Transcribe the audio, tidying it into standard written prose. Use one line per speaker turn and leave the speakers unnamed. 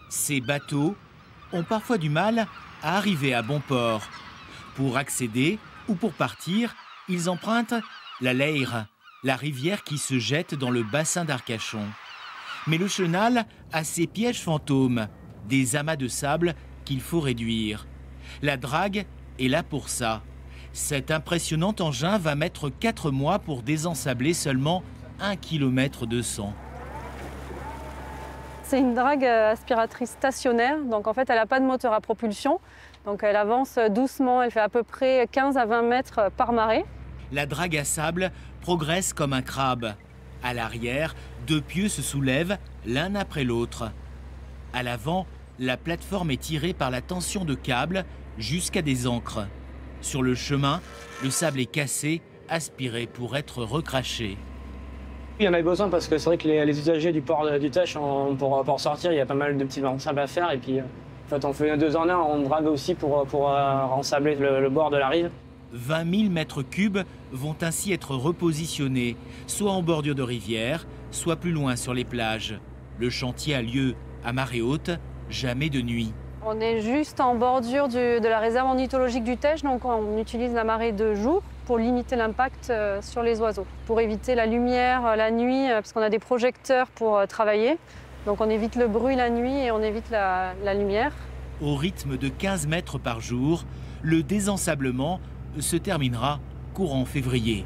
Ces bateaux ont parfois du mal à arriver à bon port. Pour accéder ou pour partir, ils empruntent la Leyre, la rivière qui se jette dans le bassin d'Arcachon. Mais le chenal a ses pièges fantômes, des amas de sable qu'il faut réduire. La drague est là pour ça. Cet impressionnant engin va mettre 4 mois pour désensabler seulement 1 km de sang.
C'est une drague aspiratrice stationnaire, donc en fait elle n'a pas de moteur à propulsion. Donc elle avance doucement, elle fait à peu près 15 à 20 mètres par marée.
La drague à sable progresse comme un crabe. À l'arrière, 2 pieux se soulèvent l'un après l'autre. À l'avant, la plateforme est tirée par la tension de câbles jusqu'à des ancres. Sur le chemin, le sable est cassé, aspiré pour être recraché.
Il y en avait besoin parce que c'est vrai que les usagers du port du Teche, pour sortir, il y a pas mal de petits rensablements à faire. Et puis, en fait, on fait 2 en 1, on drague aussi pour rensabler le bord de la rive.
20 000 mètres cubes vont ainsi être repositionnés, soit en bordure de rivière, soit plus loin sur les plages. Le chantier a lieu à marée haute, jamais de nuit.
On est juste en bordure de la réserve ornithologique du Teche, donc on utilise la marée de jour pour limiter l'impact sur les oiseaux, pour éviter la lumière la nuit, parce qu'on a des projecteurs pour travailler. Donc on évite le bruit la nuit et on évite la lumière.
Au rythme de 15 mètres par jour, le désensablement se terminera courant février.